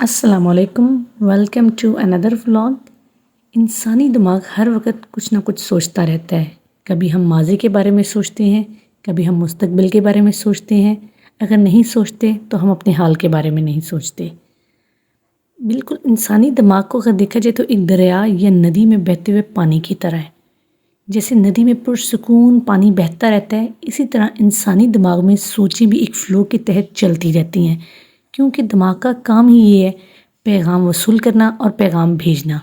अस्सलामुअलैकुम, welcome to another vlog. इंसानी दिमाग हर वक्त कुछ ना कुछ सोचता रहता है। कभी हम माजी के बारे में सोचते हैं, कभी हम मुस्तकबिल के बारे में सोचते हैं। अगर नहीं सोचते तो हम अपने हाल के बारे में नहीं सोचते। बिल्कुल इंसानी दिमाग को अगर देखा जाए तो एक दरिया या नदी में बहते हुए पानी की तरह है। जैसे नदी में पुरसुकून पानी बहता रहता है, इसी तरह इंसानी दिमाग में सोचें भी एक फ़्लो के तहत चलती रहती हैं, क्योंकि दिमाग का काम ही ये है पैगाम वसूल करना और पैगाम भेजना।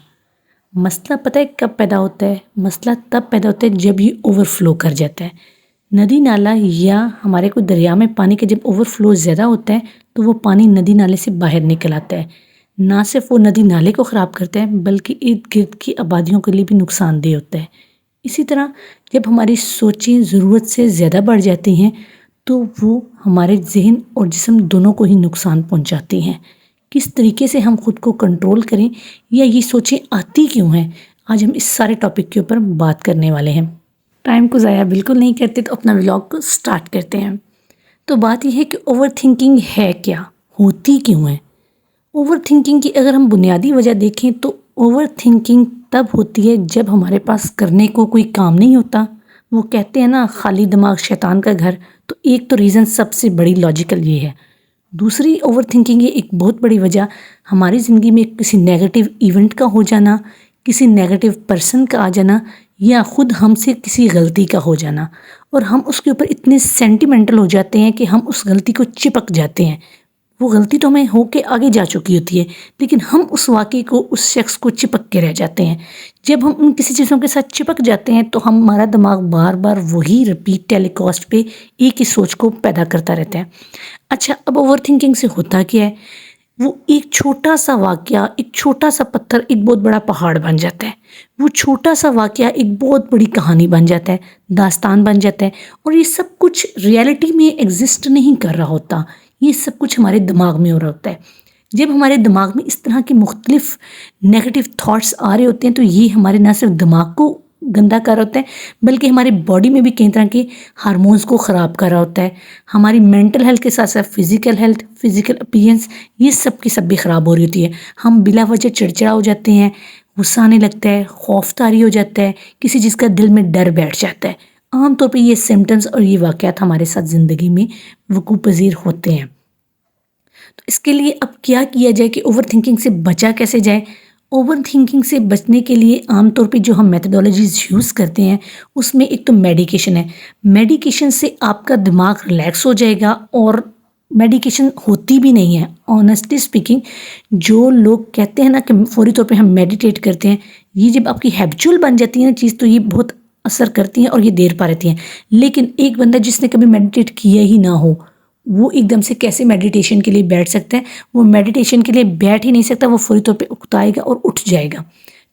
मसला पता है कब पैदा होता है? मसला तब पैदा होता है जब ये ओवरफ्लो कर जाता है। नदी नाला या हमारे को दरिया में पानी का जब ओवरफ्लो ज़्यादा होता है तो वो पानी नदी नाले से बाहर निकल आता है। ना सिर्फ वो नदी नाले को ख़राब करता है बल्कि इर्द गिर्द की आबादियों के लिए भी नुकसानदेह होता है। इसी तरह जब हमारी सोचें ज़रूरत से ज़्यादा बढ़ जाती हैं तो वो हमारे ज़हन और जिस्म दोनों को ही नुकसान पहुंचाती हैं। किस तरीके से हम खुद को कंट्रोल करें या ये सोचें आती क्यों हैं, आज हम इस सारे टॉपिक के ऊपर बात करने वाले हैं। टाइम को ज़ाया बिल्कुल नहीं करते तो अपना व्लॉग को स्टार्ट करते हैं। तो बात यह है कि ओवर थिंकिंग है क्या, होती क्यों है? ओवर थिंकिंग की अगर हम बुनियादी वजह देखें तो ओवर थिंकिंग तब होती है जब हमारे पास करने को कोई काम नहीं होता। वो कहते हैं ना, खाली दिमाग शैतान का घर। तो एक तो रीज़न सबसे बड़ी लॉजिकल ये है। दूसरी ओवर थिंकिंग ये एक बहुत बड़ी वजह हमारी ज़िंदगी में किसी नेगेटिव इवेंट का हो जाना, किसी नेगेटिव पर्सन का आ जाना या ख़ुद हमसे किसी गलती का हो जाना, और हम उसके ऊपर इतने सेंटिमेंटल हो जाते हैं कि हम उस गलती को चिपक जाते हैं। वो गलती तो हमें होके आगे जा चुकी होती है लेकिन हम उस वाक़े को, उस शख्स को चिपक के रह जाते हैं। जब हम उन किसी चीज़ों के साथ चिपक जाते हैं तो हमारा दिमाग बार बार वही रिपीट टेलीकास्ट पे एक ही सोच को पैदा करता रहता है। अच्छा, अब ओवर थिंकिंग से होता क्या है? वो एक छोटा सा वाक़या, एक छोटा सा पत्थर एक बहुत बड़ा पहाड़ बन जाता है। वो छोटा सा वाक़या एक बहुत बड़ी कहानी बन जाता है, दास्तान बन जाता है, और ये सब कुछ रियलिटी में एग्जिस्ट नहीं कर रहा होता। ये सब कुछ हमारे दिमाग में हो रहा होता है। जब हमारे दिमाग में इस तरह के मुख्तलिफ नेगेटिव थाट्स आ रहे होते हैं तो ये हमारे ना सिर्फ दिमाग को गंदा कर रहा होता है बल्कि हमारी बॉडी में भी कई तरह के हार्मोन्स को ख़राब कर रहा होता है। हमारी मेंटल हेल्थ के साथ साथ फिज़िकल हेल्थ, फिज़िकल अपीयरेंस, ये सब की सब भी ख़राब हो रही होती है। हम बिला वजह चिड़चिड़ा हो जाते हैं, गुस्सा आने लगता है, खौफ तारी हो जाता है, किसी चीज़ का दिल में डर बैठ जाता है। आमतौर पर ये सिम्टम्स और ये वाक़यात हमारे साथ ज़िंदगी में वक़ूअ पज़ीर होते हैं। तो इसके लिए अब क्या किया जाए कि ओवर थिंकिंग से बचा कैसे जाए? ओवर थिंकिंग से बचने के लिए आमतौर पे जो हम मेथडोलॉजीज़ यूज़ करते हैं उसमें एक तो मेडिकेशन है। मेडिकेशन से आपका दिमाग रिलैक्स हो जाएगा, और मेडिकेशन होती भी नहीं है ऑनेस्टली स्पीकिंग। जो लोग कहते हैं ना कि फौरी तौर पे हम मेडिटेट करते हैं, ये जब आपकी हैबिचुअल बन जाती है ना चीज़ तो ये बहुत असर करती हैं और ये देर पा रहती हैं। लेकिन एक बंदा जिसने कभी मेडिटेट किया ही ना हो, वो एकदम से कैसे मेडिटेशन के लिए बैठ सकता है? वो मेडिटेशन के लिए बैठ ही नहीं सकता, वो फौरी तौर पे उकताएगा और उठ जाएगा।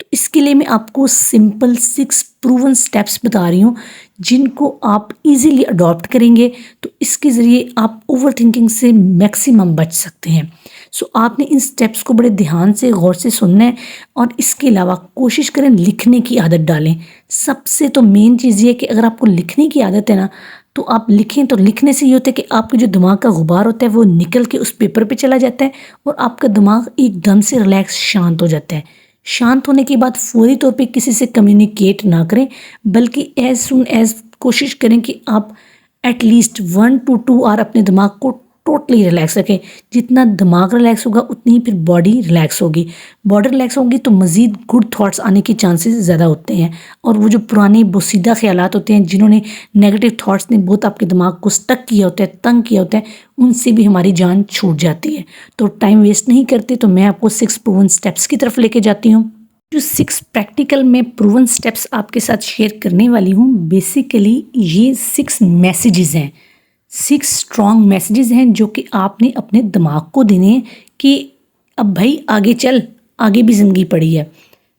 तो इसके लिए मैं आपको सिंपल 6 प्रूवन स्टेप्स बता रही हूँ जिनको आप इजीली अडॉप्ट करेंगे तो इसके ज़रिए आप ओवर थिंकिंग से मैक्सिमम बच सकते हैं। सो आपने इन स्टेप्स को बड़े ध्यान से, गौर से सुनना है, और इसके अलावा कोशिश करें लिखने की आदत डालें। सबसे तो मेन चीज़ ये है कि अगर आपको लिखने की आदत है ना तो आप लिखें। तो लिखने से ये होता है कि आपके जो दिमाग का गुबार होता है वो निकल के उस पेपर पे चला जाता है और आपका दिमाग एकदम से रिलैक्स, शांत हो जाता है। शांत होने के बाद फौरी तौर पे किसी से कम्युनिकेट ना करें बल्कि एज सुन एज कोशिश करें कि आप एटलीस्ट 1 to 2 आवर अपने दिमाग को टोटली रिलैक्स रखें। जितना दिमाग रिलैक्स होगा उतनी ही फिर बॉडी रिलैक्स होगी। बॉडी रिलैक्स होगी तो मज़ीद गुड थॉट्स आने के चांसेस ज़्यादा होते हैं, और वो जो पुराने बोसीदा ख्यालात होते हैं जिन्होंने नेगेटिव थॉट्स ने बहुत आपके दिमाग को स्टक किया होता है, तंग किया होता है, उनसे भी हमारी जान छूट जाती है। तो टाइम वेस्ट नहीं करते तो मैं आपको 6 प्रूवन स्टेप्स की तरफ लेके जाती हूँ। जो 6 प्रैक्टिकल में प्रूवन स्टेप्स आपके साथ शेयर करने वाली हूँ, बेसिकली ये 6 मैसेजेस हैं, 6 स्ट्रॉन्ग मैसेजेस हैं जो कि आपने अपने दिमाग को देने हैं कि अब भाई आगे चल, आगे भी ज़िंदगी पड़ी है।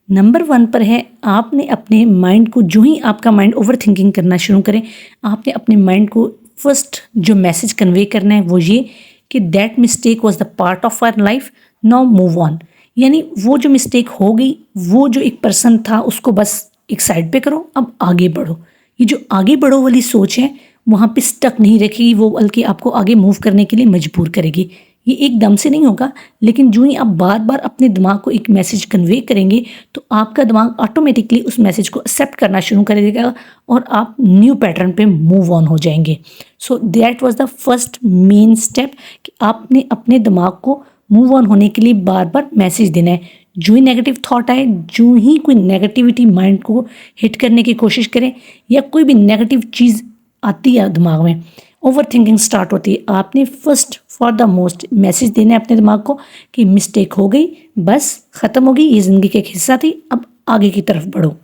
नंबर 1 पर है, आपने अपने माइंड को, जो ही आपका माइंड ओवर थिंकिंग करना शुरू करें, आपने अपने माइंड को फर्स्ट जो मैसेज कन्वे करना है वो ये कि that mistake was the part of our life, now move on. यानी वो जो मिस्टेक हो गई, वो जो एक पर्सन था उसको बस एक साइड पे करो, अब आगे बढ़ो। ये जो आगे बढ़ो वाली सोच है वहाँ पे स्टक नहीं रखेगी, वो बल्कि आपको आगे मूव करने के लिए मजबूर करेगी ये एकदम से नहीं होगा, लेकिन जो ही आप बार बार अपने दिमाग को एक मैसेज कन्वे करेंगे तो आपका दिमाग ऑटोमेटिकली उस मैसेज को एक्सेप्ट करना शुरू कर देगा और आप न्यू पैटर्न पे मूव ऑन हो जाएंगे। So that was the first main step कि आपने अपने दिमाग को मूव ऑन होने के लिए बार बार मैसेज देना है। जो ही नेगेटिव थॉट आए, जो ही कोई नेगेटिविटी माइंड को हिट करने की कोशिश करें या कोई भी नेगेटिव चीज़ आती है दिमाग में, ओवर थिंकिंग स्टार्ट होती है, आपने first for the most message देना है अपने दिमाग को कि मिस्टेक हो गई, बस ख़त्म हो गई, ये ज़िंदगी का एक हिस्सा थी, अब आगे की तरफ बढ़ो।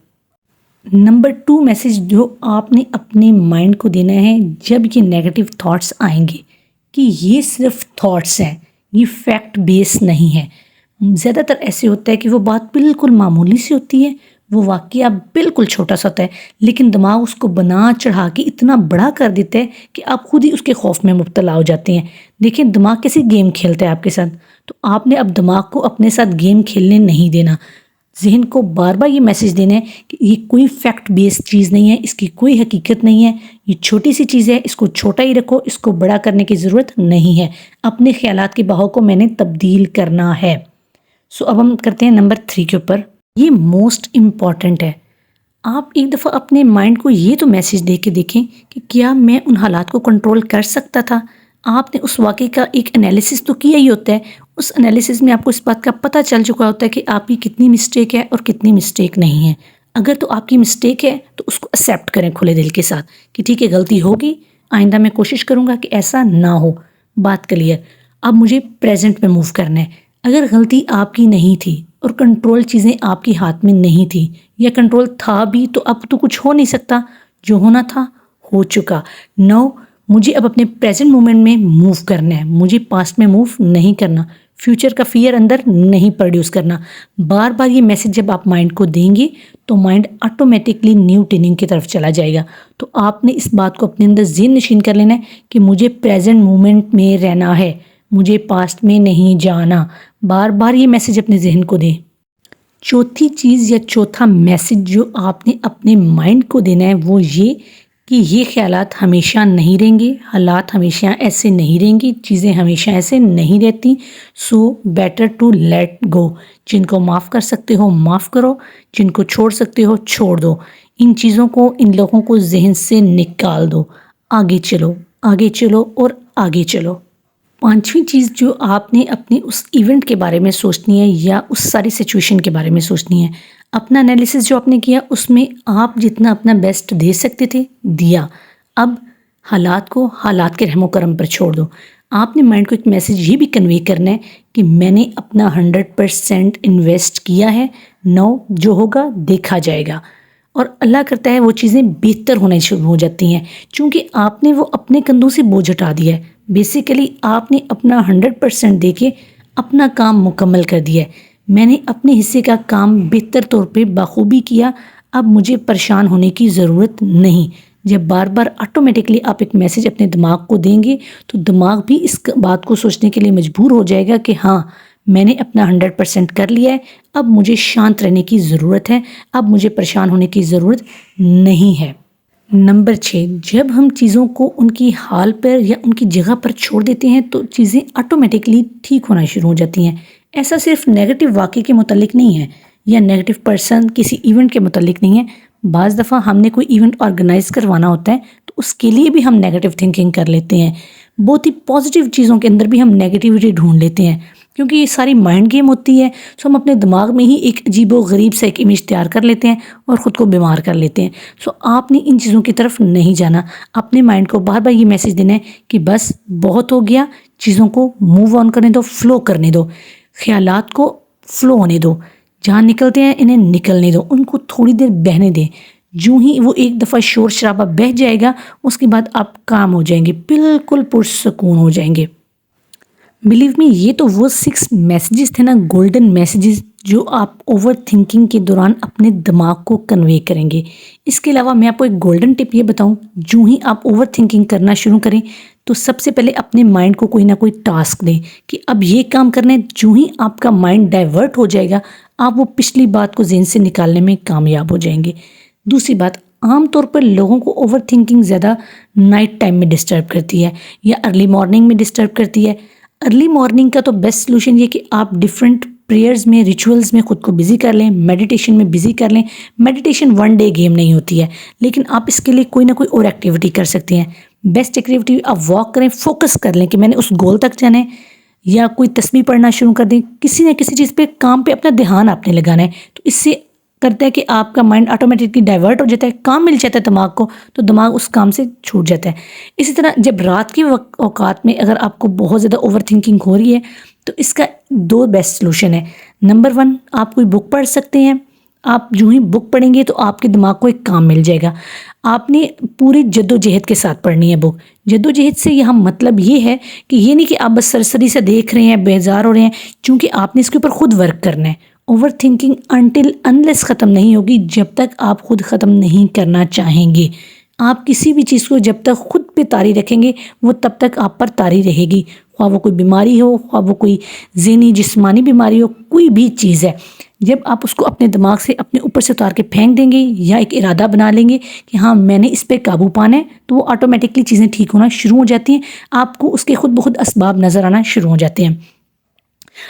नंबर 2 मैसेज जो आपने अपने माइंड को देना है जब ये नेगेटिव थॉट्स आएंगे कि ये सिर्फ थॉट्स हैं, ये फैक्ट बेस नहीं है। ज़्यादातर ऐसे होता है कि वो बात बिल्कुल मामूली सी होती है, वो वाक़या बिल्कुल छोटा सा होता है, लेकिन दिमाग उसको बना चढ़ा के इतना बड़ा कर देता है कि आप खुद ही उसके खौफ में मुब्तला हो जाते हैं। देखिए दिमाग कैसी गेम खेलता है आपके साथ, तो आपने अब दिमाग को अपने साथ गेम खेलने नहीं देना। ज़हन को बार बार ये मैसेज देना है कि ये कोई फैक्ट बेस्ड चीज़ नहीं है, इसकी कोई हकीकत नहीं है, ये छोटी सी चीज़ है, इसको छोटा ही रखो, इसको बड़ा करने की ज़रूरत नहीं है, अपने ख्यालात के बहाव को मैंने तब्दील करना है। सो अब हम करते हैं नंबर 3 के ऊपर। ये मोस्ट इम्पॉर्टेंट है। आप एक दफ़ा अपने माइंड को ये तो मैसेज दे के देखें कि क्या मैं उन हालात को कंट्रोल कर सकता था। आपने उस वाक़े का एक एनालिसिस तो किया ही होता है, उस एनालिसिस में आपको इस बात का पता चल चुका होता है कि आपकी कितनी मिस्टेक है और कितनी मिस्टेक नहीं है। अगर तो आपकी मिस्टेक है तो उसको एक्सेप्ट करें खुले दिल के साथ कि ठीक है गलती होगी, आइंदा मैं कोशिश करूँगा कि ऐसा ना हो, बात क्लियर। अब मुझे प्रेजेंट में मूव करना है। अगर गलती आपकी नहीं थी और कंट्रोल चीज़ें आपके हाथ में नहीं थी, या कंट्रोल था भी तो अब तो कुछ हो नहीं सकता, जो होना था हो चुका। नो, मुझे अब अपने प्रेजेंट मोमेंट में मूव करना है, मुझे पास्ट में मूव नहीं करना, फ्यूचर का फियर अंदर नहीं प्रोड्यूस करना। बार बार ये मैसेज जब आप माइंड को देंगे तो माइंड ऑटोमेटिकली न्यू ट्रेनिंग की तरफ चला जाएगा। तो आपने इस बात को अपने अंदर ज़हन नशीन कर लेना है कि मुझे प्रेजेंट मोमेंट में रहना है, मुझे पास्ट में नहीं जाना। बार बार ये मैसेज अपने जहन को दें। चौथी चीज़ या चौथा मैसेज जो आपने अपने माइंड को देना है वो ये कि ये ख्यालात हमेशा नहीं रहेंगे, हालात हमेशा ऐसे नहीं रहेंगी, चीज़ें हमेशा ऐसे नहीं रहती। So better to let go. जिनको माफ़ कर सकते हो माफ़ करो, जिनको छोड़ सकते हो छोड़ दो। इन चीज़ों को, इन लोगों को जहन से निकाल दो। आगे चलो, आगे चलो और आगे चलो। 5वीं चीज़ जो आपने अपने उस इवेंट के बारे में सोचनी है या उस सारी सिचुएशन के बारे में सोचनी है, अपना एनालिसिस जो आपने किया उसमें आप जितना अपना बेस्ट दे सकते थे दिया। अब हालात को हालात के रहमो करम पर छोड़ दो। आपने माइंड को एक मैसेज ये भी कन्वे करना है कि मैंने अपना 100% इन्वेस्ट किया है, नाउ जो होगा देखा जाएगा। और अल्लाह करता है वो चीज़ें बेहतर होने शुरू हो जाती हैं, क्योंकि आपने वो अपने कंधों से बोझ हटा दिया है। बेसिकली आपने अपना 100% दे के अपना काम मुकम्मल कर दिया है। मैंने अपने हिस्से का काम बेहतर तौर पे बखूबी किया, अब मुझे परेशान होने की ज़रूरत नहीं। जब बार बार ऑटोमेटिकली आप एक मैसेज अपने दिमाग को देंगे तो दिमाग भी इस बात को सोचने के लिए मजबूर हो जाएगा कि हाँ, मैंने अपना 100% कर लिया है, अब मुझे शांत रहने की ज़रूरत है, अब मुझे परेशान होने की ज़रूरत नहीं है। नंबर 6, जब हम चीज़ों को उनकी हाल पर या उनकी जगह पर छोड़ देते हैं तो चीज़ें ऑटोमेटिकली ठीक होना शुरू हो जाती हैं। ऐसा सिर्फ नेगेटिव वाक़े के मुतालिक नहीं है या नेगेटिव पर्सन किसी इवेंट के मुतालिक नहीं है। बाज़ दफ़ा हमने कोई इवेंट ऑर्गेनाइज़ करवाना होता है तो उसके लिए भी हम नेगेटिव थिंकिंग कर लेते हैं। बहुत ही पॉजिटिव चीज़ों के अंदर भी हम नेगेटिविटी ढूंढ लेते हैं, क्योंकि ये सारी माइंड गेम होती है। सो हम अपने दिमाग में ही एक अजीबो गरीब सा एक इमेज तैयार कर लेते हैं और ख़ुद को बीमार कर लेते हैं। सो आपने इन चीज़ों की तरफ नहीं जाना। अपने माइंड को बार बार ये मैसेज देना है कि बस बहुत हो गया, चीज़ों को मूव ऑन करने दो, फ्लो करने दो, ख्यालात को फ्लो होने दो, जहाँ निकलते हैं इन्हें निकलने दो, उनको थोड़ी देर बहने दें। यूँ ही वो एक दफ़ा शोर शराबा बह जाएगा, उसके बाद आप काम हो जाएंगे, बिल्कुल पुरसकून हो जाएंगे। बिलीव मी, ये तो वो 6 मैसेजेस थे ना, गोल्डन मैसेजेस, जो आप ओवर थिंकिंग के दौरान अपने दिमाग को कन्वे करेंगे। इसके अलावा मैं आपको एक गोल्डन टिप ये बताऊं, जो ही आप ओवर थिंकिंग करना शुरू करें तो सबसे पहले अपने माइंड को कोई ना कोई टास्क दें कि अब ये काम करना है। जो ही आपका माइंड डाइवर्ट हो जाएगा, आप वो पिछली बात को ज़हन से निकालने में कामयाब हो जाएंगे। दूसरी बात, आमतौर पर लोगों को ओवर थिंकिंग ज़्यादा नाइट टाइम में डिस्टर्ब करती है या अर्ली मॉर्निंग में डिस्टर्ब करती है। अर्ली मॉर्निंग का तो बेस्ट सोल्यूशन ये कि आप डिफरेंट प्रेयर्स में, रिचुअल्स में खुद को बिजी कर लें, मेडिटेशन में बिजी कर लें। मेडिटेशन वन डे गेम नहीं होती है, लेकिन आप इसके लिए कोई ना कोई और एक्टिविटी कर सकती हैं। बेस्ट एक्टिविटी आप वॉक करें, फोकस कर लें कि मैंने उस गोल तक जाना है, या कोई तस्बीह पढ़ना शुरू कर दें। किसी न किसी चीज़ पे, काम पे अपना ध्यान आपने लगाना है। तो इससे करता है कि आपका माइंड ऑटोमेटिकली डाइवर्ट हो जाता है, काम मिल जाता है दिमाग को, तो दिमाग उस काम से छूट जाता है। इसी तरह जब रात के औकात में अगर आपको बहुत ज़्यादा ओवर थिंकिंग हो रही है, तो इसका दो बेस्ट सोल्यूशन है। नंबर 1, आप कोई बुक पढ़ सकते हैं। आप जो ही बुक पढ़ेंगे तो आपके दिमाग को एक काम मिल जाएगा। आपने पूरी जद्दोजहद के साथ पढ़नी है बुक। जद्दोजहद से यहाँ मतलब ये है कि ये नहीं कि आप बस सरसरी से देख रहे हैं, बेजार हो रहे हैं, क्योंकि आपने इसके ऊपर खुद वर्क करना है। ओवर थिंकिंग अनटिल अनलेस ख़त्म नहीं होगी जब तक आप खुद ख़त्म नहीं करना चाहेंगे। आप किसी भी चीज़ को जब तक खुद पे तारी रखेंगे, वो तब तक आप पर तारी रहेगी। ख्वाह वो कोई बीमारी हो, ख्वाह वो कोई ज़हनी जिस्मानी बीमारी हो, कोई भी चीज़ है, जब आप उसको अपने दिमाग से अपने ऊपर से उतार के फेंक देंगे या एक इरादा बना लेंगे कि हाँ मैंने इस पर काबू पाना है, तो वो ऑटोमेटिकली चीज़ें ठीक होना शुरू हो जाती हैं। आपको उसके खुद ब खुद असबाब नज़र आना शुरू हो जाते हैं।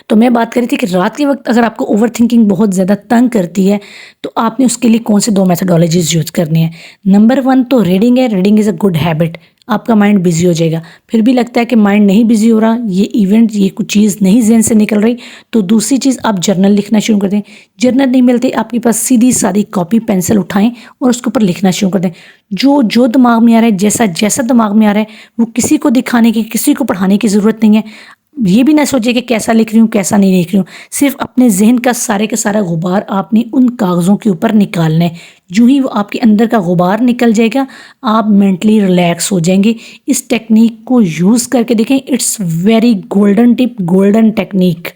तो मैं बात कर रही थी कि रात के वक्त अगर आपको ओवर थिंकिंग बहुत ज़्यादा तंग करती है, तो आपने उसके लिए कौन से 2 मेथडोलॉजीज़ यूज़ करनी है। नंबर 1 तो रीडिंग है। Reading is a good habit. आपका माइंड बिजी हो जाएगा। फिर भी लगता है कि माइंड नहीं बिजी हो रहा, ये इवेंट, ये कुछ चीज़ नहीं ज़हन से निकल रही, तो दूसरी चीज़ आप जर्नल लिखना शुरू कर दें। जर्नल नहीं मिलती आपके पास, सीधी सादी कॉपी पेंसिल उठाएं और उसके ऊपर लिखना शुरू कर दें। जो जो दिमाग में आ रहा है, जैसा जैसा दिमाग में आ रहा है, वो किसी को दिखाने की, किसी को पढ़ाने की ज़रूरत नहीं है। ये भी ना सोचिए कि कैसा लिख रही हूँ, कैसा नहीं लिख रही हूँ। सिर्फ अपने जहन का सारे का सारा गुबार आपने उन कागज़ों के ऊपर निकालना है। जो ही वो आपके अंदर का गुबार निकल जाएगा, आप मेंटली रिलैक्स हो जाएंगे। इस टेक्निक को यूज़ करके देखें। It's very golden tip, golden technique.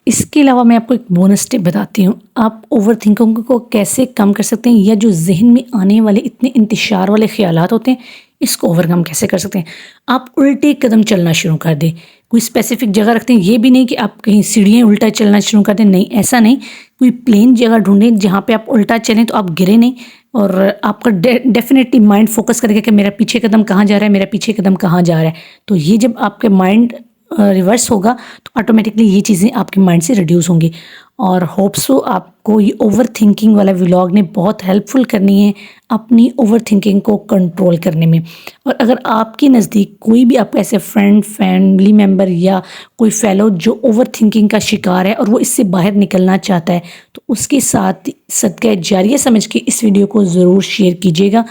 इसके अलावा मैं आपको एक बोनस टिप बताती हूँ। आप ओवर थिंकिंग को कैसे कम कर सकते हैं, या जो जहन में आने वाले इतने इंतशार वाले ख्यालात होते हैं, इसको ओवरकम कैसे कर सकते हैं। आप उल्टे कदम चलना शुरू कर दें। कोई स्पेसिफिक जगह रखते हैं, ये भी नहीं कि आप कहीं सीढ़ियाँ उल्टा चलना शुरू कर दें, नहीं, ऐसा नहीं। कोई प्लेन जगह ढूंढें जहाँ पे आप उल्टा चलें तो आप गिरे नहीं, और आपका डेफिनेटली माइंड फोकस करेगा कि मेरा पीछे कदम कहाँ जा रहा है, मेरा पीछे कदम कहाँ जा रहा है। तो ये जब आपके माइंड रिवर्स होगा, तो ऑटोमेटिकली ये चीज़ें आपके माइंड से रिड्यूस होंगी। और होप सो आपको ये ओवर थिंकिंग वाला व्लॉग ने बहुत हेल्पफुल करनी है अपनी ओवर थिंकिंग को कंट्रोल करने में। और अगर आपके नज़दीक कोई भी आपका ऐसे फ्रेंड, फैमिली मेम्बर या कोई फेलो जो ओवर थिंकिंग का शिकार है और वो इससे बाहर निकलना चाहता है, तो उसके साथ सदका जारिया समझ के इस वीडियो को ज़रूर शेयर कीजिएगा,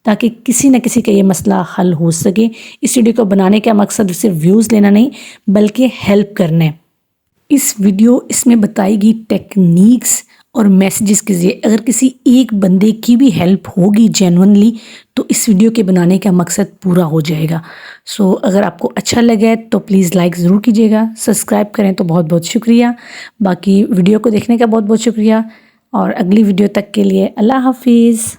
ताकि किसी न किसी का ये मसला हल हो सके। इस वीडियो को बनाने का मकसद सिर्फ व्यूज़ लेना नहीं, बल्कि हेल्प करना है। इस वीडियो इसमें बताई गई टेक्निक्स और मैसेजेस के ज़रिए अगर किसी एक बंदे की भी हेल्प होगी जेन्युइनली, तो इस वीडियो के बनाने का मकसद पूरा हो जाएगा। सो अगर आपको अच्छा लगे तो प्लीज़ लाइक ज़रूर कीजिएगा, सब्सक्राइब करें तो बहुत बहुत शुक्रिया। बाकी वीडियो को देखने का बहुत बहुत शुक्रिया, और अगली वीडियो तक के लिए अल्लाह हाफिज़।